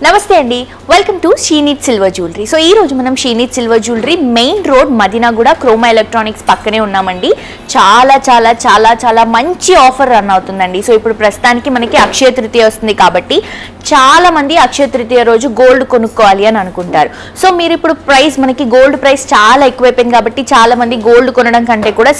నమస్తే అండి, welcome to Sheenit silver jewellery. So ఈ రోజు మనం Sheenit silver jewellery main road Madinaguda Croma electronics పక్కనే ఉన్నామండి. చాలా చాలా చాలా చాలా మంచి ఆఫర్ రన్ అవుతుందండి. సో ఇప్పుడు ప్రస్తుతానికి మనకి అక్షయ తృతీయ వస్తుంది కాబట్టి చాలా మంది అక్షయ తృతీయ రోజు గోల్డ్ కొనుక్కోవాలి అని అనుకుంటారు. సో మీరు ఇప్పుడు మనకి గోల్డ్ ప్రైస్ చాలా ఎక్కువైపోయింది కాబట్టి చాలా మంది గోల్డ్ కొనడం కంటే కూడా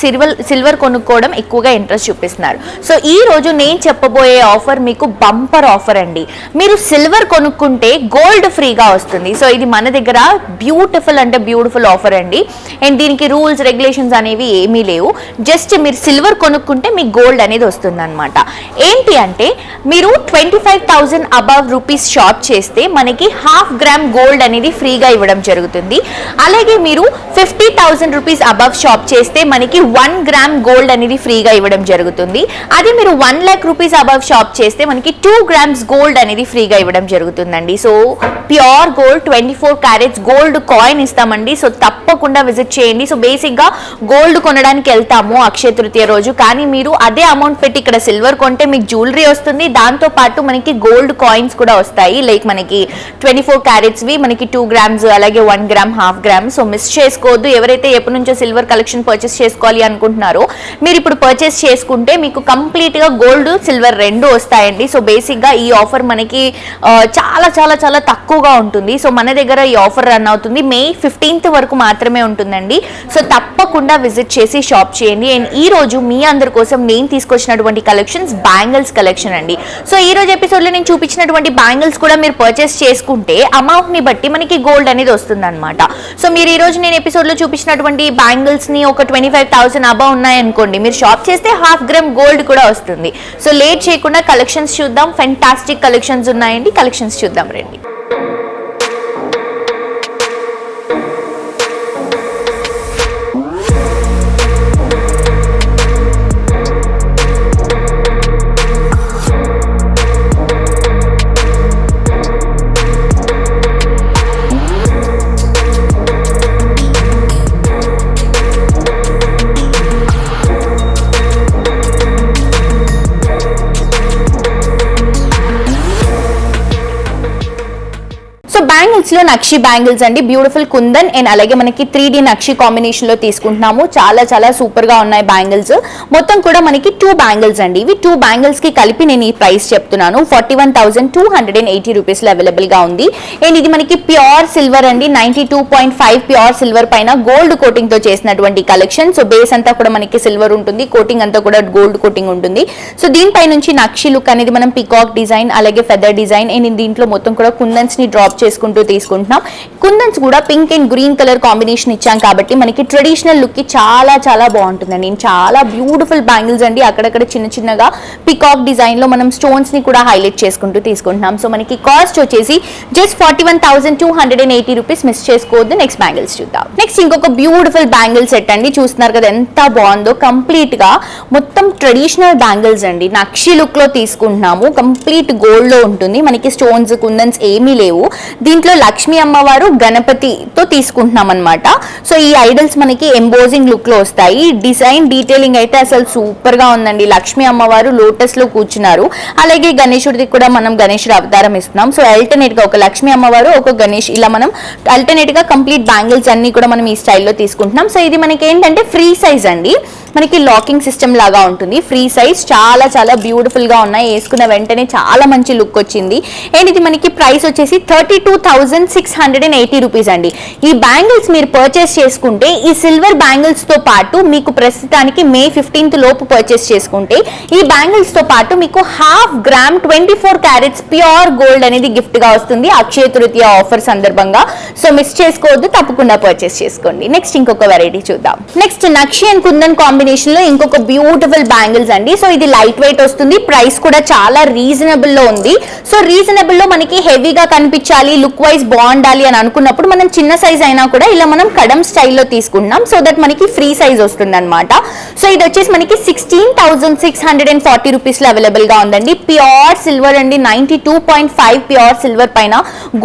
సిల్వర్ కొనుక్కోవడం ఎక్కువగా ఇంట్రెస్ట్ చూపిస్తున్నారు. సో ఈ రోజు నేను చెప్పబోయే ఆఫర్ మీకు బంపర్ ఆఫర్ అండి. మీరు సిల్వర్ కొనుక్కుంటే గోల్డ్ ఫ్రీగా వస్తుంది. సో ఇది మన దగ్గర బ్యూటిఫుల్ ఆఫర్ అండి. అండ్ దీనికి రూల్స్ రెగ్యులేషన్స్ అనేవి ఏమీ లేవు. జస్ట్ మీరు సిల్వర్ కొనుక్కుంటే మీకు గోల్డ్ అనేది వస్తుంది అనమాట. ఏంటి అంటే మీరు 25,000 అబవ్ రూపీస్ షాప్ చేస్తే మనకి ½ గ్రామ్ గోల్డ్ అనేది ఫ్రీగా ఇవ్వడం జరుగుతుంది. అలాగే మీరు 50,000 రూపీస్ అబవ్ షాప్ చేస్తే మనకి 1 గ్రామ్ గోల్డ్ అనేది ఫ్రీగా ఇవ్వడం జరుగుతుంది. అదే మీరు 1 lakh రూపీస్ అబవ్ షాప్ చేస్తే మనకి 2 grams గోల్డ్ అనేది ఫ్రీగా ఇవ్వడం జరుగుతుందండి. So pure gold 24 carats gold coin ఇస్తామండి. సో తప్పకుండా విజిట్ చేయండి. సో బేసిక్ గా గోల్డ్ కొనడానికి వెళ్తాము అక్షయ తృతీయ రోజు, కానీ మీరు అదే అమౌంట్ పెట్టి ఇక్కడ సిల్వర్ కొంటే మీకు జ్యువెలరీ వస్తుంది, దాంతో పాటు మనకి గోల్డ్ కాయిన్స్ కూడా వస్తాయి. లైక్ మనకి 24 క్యారెట్స్ వి మనకి 2 grams అలాగే 1 gram ½ గ్రామ్. సో మిస్ చేసుకోవద్దు. ఎవరైతే ఎప్పటి నుంచో సిల్వర్ కలెక్షన్ పర్చేస్ చేసుకోవాలి అనుకుంటున్నారో మీరు ఇప్పుడు పర్చేస్ చేసుకుంటే మీకు కంప్లీట్ గా గోల్డ్ సిల్వర్ రెండు వస్తాయండి. సో బేసిక్ గా ఈ ఆఫర్ మనకి చాలా చాలా చాలా తక్కువగా ఉంటుంది. సో మన దగ్గర ఈ ఆఫర్ రన్ అవుతుంది May 15th వరకు మాత్రమే ఉంటుందండి. సో తప్పకుండా విజిట్ చేసి షాప్ చేయండి. అండ్ ఈ రోజు మీ అందరి కోసం నేను తీసుకొచ్చినటువంటి కలెక్షన్స్ బ్యాంగిల్స్ కలెక్షన్ అండి. సో ఈ రోజు ఎపిసోడ్ లో నేను చూపించినటువంటి బ్యాంగిల్స్ కూడా మీరు పర్చేస్ చేసుకుంటే అమౌంట్ ని బట్టి మనకి గోల్డ్ అనేది వస్తుంది అనమాట. సో మీరు ఈ రోజు నేను ఎపిసోడ్ లో చూపించినటువంటి బ్యాంగిల్స్ ని ఒక 25,000 అబవ్ ఉన్నాయనుకోండి, మీరు షాప్ చేస్తే ½ గ్రామ్ గోల్డ్ కూడా వస్తుంది. సో లేట్ చేయకుండా కలెక్షన్స్ చూద్దాం. ఫెంటాస్టిక్ కలెక్షన్స్ ఉన్నాయండి, కలెక్షన్స్ చూద్దాం రండి. బ్యాంగిల్స్ లో నక్షి బ్యాంగిల్స్ అండి, బ్యూటిఫుల్ కుందన్ అండ్ అలాగే మనకి 3D నక్షి కాంబినేషన్ లో తీసుకుంటున్నాము. చాలా చాలా సూపర్ గా ఉన్నాయి బ్యాంగిల్స్. మొత్తం కూడా మనకి 2 బ్యాంగిల్స్ అండి. ఇవి 2 బ్యాంగిల్స్ కి కలిపి నేను ఈ ప్రైస్ చెప్తున్నాను. 41,280 రూపీస్ లో అవైలబుల్ గా ఉంది. అండ్ ఇది మనకి ప్యూర్ సిల్వర్ అండి, 92.5 ప్యూర్ సిల్వర్ పైన గోల్డ్ కోటింగ్ తో చేసినటువంటి కలెక్షన్. సో బేస్ అంతా కూడా మనకి సిల్వర్ ఉంటుంది, కోటింగ్ అంతా కూడా గోల్డ్ కోటింగ్ ఉంటుంది. సో దీనిపై నుంచి నక్షి లుక్ అనేది మనం పికాక్ డిజైన్ అలాగే ఫెదర్ డిజైన్ అండ్ దీంట్లో మొత్తం కూడా కుందన్స్ ని డ్రాప్ చేసుకుంటూ తీసుకుంటున్నాం. కుందన్స్ కూడా pink and green colour combination ఇచ్చాం కాబట్టి మనకి ట్రెడిషనల్ లుక్ కి చాలా చాలా బాగుంటుందండి. చాలా బ్యూటిఫుల్ బ్యాంగిల్స్ అండి. అక్కడక్కడ చిన్న చిన్నగా పికాక్ డిజైన్ లో మనం స్టోన్స్ ని కూడా హైలైట్ చేసుకుంటూ తీసుకుంటున్నాం. సో మనకి కాస్ట్ వచ్చేసి జస్ట్ 41,280 రూపీస్. మిస్ చేసుకోవద్దు. నెక్స్ట్ బ్యాంగిల్స్ చూద్దాం. నెక్స్ట్ ఇంకొక బ్యూటిఫుల్ బ్యాంగిల్ సెట్ అండి. చూస్తున్నారు కదా ఎంత బాగుందో. కంప్లీట్ గా మొత్తం ట్రెడిషనల్ బ్యాంగిల్స్ అండి. నక్షి లుక్ లో తీసుకుంటున్నాము. కంప్లీట్ గోల్డ్ లో ఉంటుంది. మనకి స్టోన్స్ కుందన్స్ ఏమీ లేవు. దీంట్లో లక్ష్మీ అమ్మవారు గణపతితో తీసుకుంటున్నాం అనమాట. సో ఈ ఐడల్స్ మనకి ఎంబోజింగ్ లుక్ లో వస్తాయి. డిజైన్ డీటెయిలింగ్ అయితే అసలు సూపర్ గా ఉందండి. లక్ష్మీ అమ్మవారు లోటస్ లో కూర్చున్నారు. అలాగే గణేశుడికి కూడా మనం గణేశుడు అవతారం ఇస్తున్నాం. సో అల్టర్నేట్ గా ఒక లక్ష్మీ అమ్మవారు ఒక గణేష్ ఇలా మనం అల్టర్నేట్ గా కంప్లీట్ బ్యాంగిల్స్ అన్ని కూడా మనం ఈ స్టైల్లో తీసుకుంటున్నాం. సో ఇది మనకి ఏంటంటే ఫ్రీ సైజ్ అండి. మనకి లాకింగ్ సిస్టమ్ లాగా ఉంటుంది. ఫ్రీ సైజ్ చాలా చాలా బ్యూటిఫుల్ గా ఉన్నాయి. వేసుకున్న వెంటనే చాలా మంచి లుక్ వచ్చింది. అండ్ ఇది మనకి ప్రైస్ వచ్చేసి 32,680 రూపీస్ అండి. ఈ బ్యాంగిల్స్ మీరు పర్చేస్ చేసుకుంటే ఈ సిల్వర్ బ్యాంగిల్స్ తో పాటు మీకు ప్రస్తుతానికి May 15th లోపు పర్చేస్ చేసుకుంటే ఈ బ్యాంగిల్స్ తో పాటు మీకు ½ గ్రామ్ 24 క్యారెట్స్ ప్యూర్ గోల్డ్ అనేది గిఫ్ట్ గా వస్తుంది అక్షయ తృతీయ ఆఫర్ సందర్భంగా. సో మిస్ చేసుకోవద్దు, తప్పకుండా పర్చేస్ చేసుకోండి. నెక్స్ట్ ఇంకొక వెరైటీ చూద్దాం. Next nakshi and kundan combination లో ఇంకొక బ్యూటిఫుల్ బ్యాంగిల్స్ అండి. సో ఇది లైట్ వెయిట్ వస్తుంది. ప్రైస్ కూడా చాలా రీజనబుల్ లో ఉంది. సో రీజనబుల్ లో మనకి హెవీగా కనిపించాలి, లుక్ వైజ్ బాగుండాలి అని అనుకున్నప్పుడు మనం చిన్న సైజ్ అయినా కూడా ఇలా మనం కడం స్టైల్లో తీసుకుంటున్నాం, సో దట్ మనకి ఫ్రీ సైజ్ వస్తుంది అనమాట. సో ఇది వచ్చేసి మనకి 16,640 రూపీస్ లో అవైలబుల్ గా ఉందండి. ప్యూర్ సిల్వర్ అండి, 92.5 ప్యూర్ సిల్వర్ పైన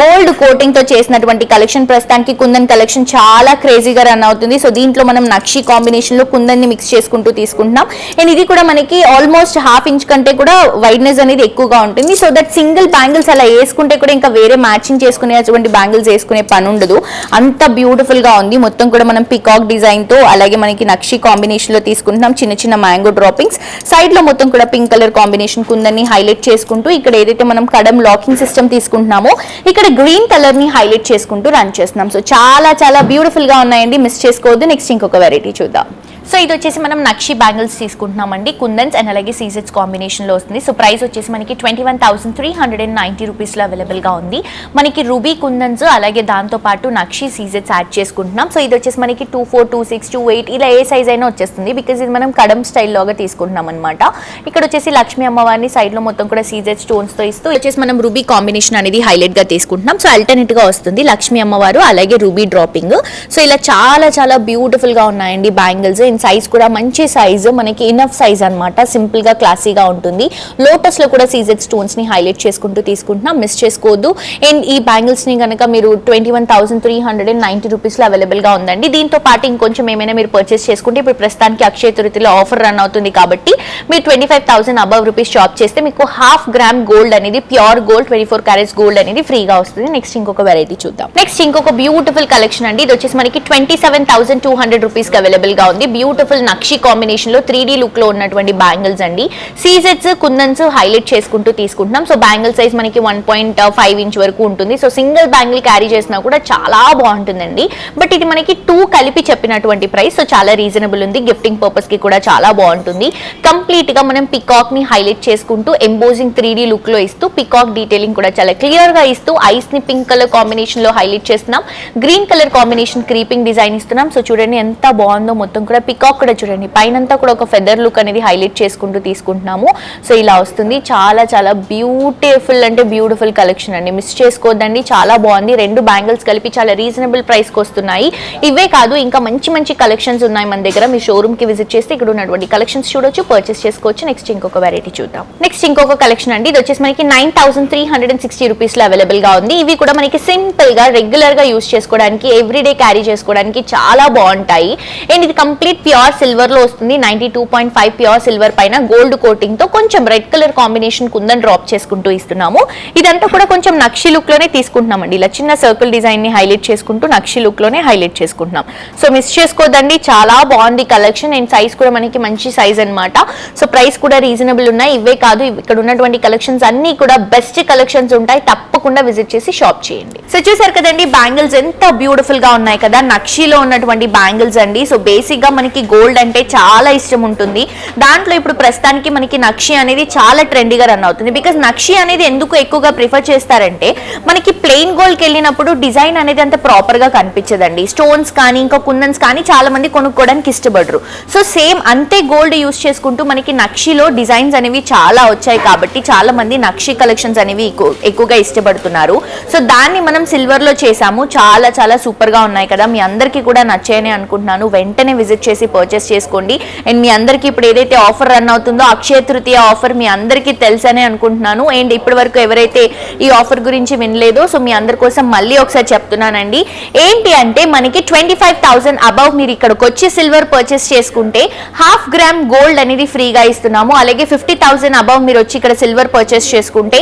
గోల్డ్ కోటింగ్ తో చేసినటువంటి కలెక్షన్. ప్రస్తుతానికి కుందన్ కలెక్షన్ చాలా క్రేజీగా రన్ అవుతుంది. సో దీంట్లో మనం నక్షి కాంబినేషన్ లో కుందన్ ని మిక్స్ చేసుకుంటూ తీసుకుంటున్నాం. అండ్ ఇది కూడా మనకి ఆల్మోస్ట్ హాఫ్ ఇంచ్ కంటే కూడా వైడ్నెస్ అనేది ఎక్కువగా ఉంటుంది. సో దట్ సింగిల్ బ్యాంగిల్స్ అలా వేసుకుంటే కూడా ఇంకా వేరే మ్యాచింగ్ చేసుకునేటువంటి బ్యాంగిల్స్ వేసుకునే పని ఉండదు, అంత బ్యూటిఫుల్ గా ఉంది. మొత్తం కూడా మనం పికాక్ డిజైన్ తో అలాగే మనకి నక్షి కాంబినేషన్ లో తీసుకుంటున్నాం. చిన్న చిన్న మ్యాంగో డ్రాపింగ్స్, సైడ్ లో మొత్తం కూడా పింక్ కలర్ కాంబినేషన్ కుందని హైలైట్ చేసుకుంటూ, ఇక్కడ ఏదైతే మనం కడం లాకింగ్ సిస్టమ్ తీసుకుంటున్నామో ఇక్కడ గ్రీన్ కలర్ ని హైలైట్ చేసుకుంటూ రన్ చేస్తున్నాం. సో చాలా చాలా బ్యూటిఫుల్ గా ఉన్నాయండి, మిస్ చేసుకోవద్దు. నెక్స్ట్ ఇంకొక వెరైటీ చూద్దాం. సో ఇది వచ్చేసి మనం నక్షి బ్యాంగిల్స్ తీసుకుంటున్నామండి, కుందన్స్ అండ్ అలాగే సీజెట్స్ కాంబినేషన్ లో వస్తుంది. సో ప్రైస్ వచ్చేసి మనకి 21,390 రూపీస్ లో అవైలబుల్ గా ఉంది. మనకి రూబీ కుందన్స్ అలాగే దాంతో పాటు నక్షి సీజెట్స్ యాడ్ చేసుకుంటున్నాం. సో ఇది వచ్చేసి మనకి 24, 26, 28 ఇలా ఏ సైజ్ అయినా వచ్చేస్తుంది, బికాజ్ ఇది మనం కడం స్టైల్లోగా తీసుకుంటున్నాం అనమాట. ఇక్కడ వచ్చేసి లక్ష్మీ అమ్మవారిని సైడ్ లో మొత్తం కూడా సీజెట్ స్టోన్స్ తో ఇస్తూ వచ్చేసి మనం రూబీ కాంబినేషన్ అనేది హైలైట్ గా తీసుకుంటున్నాం. సో అల్టర్నేట్ గా వస్తుంది లక్ష్మీ అమ్మవారు అలాగే రూబీ డ్రాపింగ్. సో ఇలా చాలా చాలా బ్యూటిఫుల్ గా ఉన్నాయండి బ్యాంగిల్స్. సైజ్ కూడా మంచి సైజ్, మనకి ఇనఫ్ సైజ్ అన్నమాట, సింపుల్ గా క్లాసీగా ఉంటుంది. లోటస్ లో కూడా సీజెడ్ స్టోన్స్ ని హైలైట్ చేసుకుంటూ తీసుకుంటున్నాం, మిస్ చేసుకోవద్దు. అండ్ ఈ బ్యాంగిల్స్ ని కనుక మీరు 21,390 రూపీస్ లో అవైలబుల్ గా ఉందండి. దీంతో పాటు ఇంకొంచెం ఏమైనా మీరు పర్చేస్ చేసుకుంటే, ఇప్పుడు ప్రస్తుతానికి అక్షయ తృతీయలో ఆఫర్ రన్ అవుతుంది కాబట్టి మీరు 25,000 అబవ్ రూపీస్ షాప్ చేస్తే మీకు ½ గ్రామ్ గోల్డ్ అనేది, ప్యూర్ గోల్డ్ 24 క్యారెట్స్ గోల్డ్ అనేది ఫ్రీగా వస్తుంది. నెక్స్ట్ ఇంకొక వెరైటీ చూద్దాం. నెక్స్ట్ ఇంకొక బ్యూటిఫుల్ కలెక్షన్ అండి. ఇది వచ్చేసి మనకి 27,200 రూపీస్ కి అవైలబుల్ గా ఉంది. బ్యూటిఫుల్ నక్షి కాంబినేషన్ లో 3D లుక్ లో ఉన్నటువంటి బ్యాంగిల్స్ అండి. సీజెట్స్ కుందన్స్ హైలైట్ చేసుకుంటూ తీసుకుంటున్నాం. సో బ్యాంగిల్ సైజ్ మనకి 1.5 ఇంచ్ వరకు ఉంటుంది. సో సింగిల్ బ్యాంగిల్ క్యారీ చేసినా కూడా చాలా బాగుంటుందండి. బట్ ఇది మనకి 2 కలిపి చెప్పినటువంటి ప్రైస్, సో చాలా రీజనబుల్ ఉంది. గిఫ్టింగ్ పర్పస్ కి కూడా చాలా బాగుంటుంది. కంప్లీట్ గా మనం పికాక్ ని హైలైట్ చేసుకుంటూ ఎంబోజింగ్ 3D లుక్ లో ఇస్తూ, పికాక్ డీటెయిలింగ్ కూడా చాలా క్లియర్ గా ఇస్తూ, ఐస్ ని పింక్ కలర్ కాంబినేషన్ లో హైలైట్ చేస్తున్నాం. Green colour combination creeping design ఇస్తున్నాం. సో చూడండి ఎంత బాగుందో, మొత్తం కూడా పికాక్ కూడా చూడండి పైనంతా కూడా ఒక ఫెదర్ లుక్ అనేది హైలైట్ చేసుకుంటూ తీసుకుంటున్నాము. సో ఇలా వస్తుంది. చాలా చాలా బ్యూటిఫుల్ అంటే బ్యూటిఫుల్ కలెక్షన్ అండి, మిస్ చేసుకోవద్దండి. చాలా బాగుంది. 2 బ్యాంగిల్స్ కలిపి చాలా రీజనబుల్ ప్రైస్ కి వస్తున్నాయి. ఇవే కాదు ఇంకా మంచి మంచి కలెక్షన్స్ ఉన్నాయి మన దగ్గర. మీ షోరూమ్ కి విజిట్ చేస్తే ఇక్కడ ఉన్నటువంటి కలెక్షన్స్ చూడొచ్చు, పర్చేస్ చేసుకోవచ్చు. నెక్స్ట్ ఇంకొక వెరైటీ చూద్దాం. నెక్స్ట్ ఇంకొక కలెక్షన్ అండి. ఇది వచ్చేసి మనకి 9,360 రూపీస్ లో అవైలబుల్ గా ఉంది. ఇవి కూడా మనకి సింపుల్ గా రెగ్యులర్ గా యూస్ చేసుకోవడానికి, ఎవ్రీడే క్యారీ చేసుకోవడానికి చాలా బాగుంటాయి. అండ్ ఇది కంప్లీట్ ప్యూర్ సిల్వర్ లో వస్తుంది. 92.5 ప్యూర్ సిల్వర్ పైన గోల్డ్ కోటింగ్ తో కొంచెం red colour combination kundan drop చేసుకుంటూ ఇస్తున్నాము. ఇదంతా కూడా కొంచెం నక్షి లుక్ లోనే తీసుకుంటున్నామండి. ఇలా చిన్న సర్కిల్ డిజైన్ ని హైలైట్ చేసుకుంటూ నక్షి లుక్ లోనే హైలైట్ చేసుకుంటున్నాం. సో మిస్ చేసుకోదండి, చాలా బాగుంది కలెక్షన్. అండ్ సైజ్ కూడా మనకి మంచి సైజ్ అన్నమాట. సో ప్రైస్ కూడా రీజనబుల్ ఉన్నాయి. ఇవే కాదు ఇక్కడ ఉన్నటువంటి కలెక్షన్స్ అన్ని కూడా బెస్ట్ కలెక్షన్స్ ఉంటాయి. తప్పకుండా విజిట్ చేసి షాప్ చేయండి. సో చూసారు కదండి బ్యాంగిల్స్ ఎంత బ్యూటిఫుల్ గా ఉన్నాయి కదా, నక్షిలో ఉన్నటువంటి బ్యాంగిల్స్ అండి. సో బేసిక్ గా మనకి గోల్డ్ అంటే చాలా ఇష్టం ఉంటుంది. దాంట్లో ఇప్పుడు ప్రస్తుతానికి మనకి నక్షి అనేది చాలా ట్రెండీగా రన్ అవుతుంది. బికాస్ నక్షి అనేది ఎందుకు ఎక్కువగా ప్రిఫర్ చేస్తారంటే, మనకి ప్లెయిన్ గోల్డ్కి వెళ్ళినప్పుడు డిజైన్ అనేది అంత ప్రాపర్ గా కనిపించదండి. స్టోన్స్ కానీ ఇంకా కుందన్స్ కానీ చాలా మంది కొనుక్కోవడానికి ఇష్టపడరు. సో సేమ్ అంతే గోల్డ్ యూస్ చేసుకుంటూ మనకి నక్షిలో డిజైన్స్ అనేవి చాలా వచ్చాయి కాబట్టి చాలా మంది నక్షి కలెక్షన్స్ అనేవి ఎక్కువగా ఇష్టపడుతున్నారు. సో దాన్ని మనం సిల్వర్ లో చేసాము. చాలా చాలా సూపర్ గా ఉన్నాయి కదా, మీ అందరికీ కూడా నచ్చాయని అనుకుంటున్నాను. వెంటనే విజిట్ చేసి పర్చేస్ చేసుకోండి. అండ్ మీ అందరికీ ఇప్పుడు ఏదైతే ఆఫర్ రన్ అవుతుందో అక్షయ తృతీయ ఆఫర్ మీ అందరికీ తెలుసనే అనుకుంటున్నాను. అండ్ ఇప్పటి వరకు ఎవరైతే ఈ ఆఫర్ గురించి వినలేదో, సో మీ అందరి కోసం మళ్ళీ ఒకసారి చెప్తున్నానండి. ఏంటి అంటే మనకి 25,000 అబవ్ మీరు ఇక్కడికి వచ్చి సిల్వర్ పర్చేస్ చేసుకుంటే ½ గ్రామ్ గోల్డ్ అనేది ఫ్రీగా ఇస్తున్నాము. అలాగే 50,000 అబవ్ మీరు వచ్చి ఇక్కడ సిల్వర్ పర్చేస్ చేసుకుంటే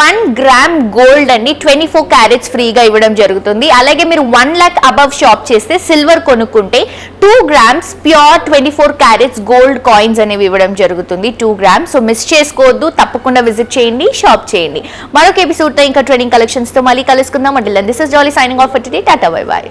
1 గ్రామ్ గోల్డ్ అండి 24 క్యారెట్స్ ఫ్రీగా ఇవ్వడం జరుగుతుంది. అలాగే మీరు 1 lakh అబవ్ షాప్ చేస్తే సిల్వర్ కొనుక్కుంటే 2 grams pure 24 carats gold coins అనేవి ఇవ్వడం జరుగుతుంది. 2 grams. సో మిస్ చేసుకోవద్దు, తప్పకుండా విజిట్ చేయండి, షాప్ చేయండి. మరొక ఎపిసోడ్ తో ఇంకా ట్రెండింగ్ కలెక్షన్స్ తో మళ్ళీ కలుసుకుందాం. Until then this is Jolly signing off for today. Tata bye by.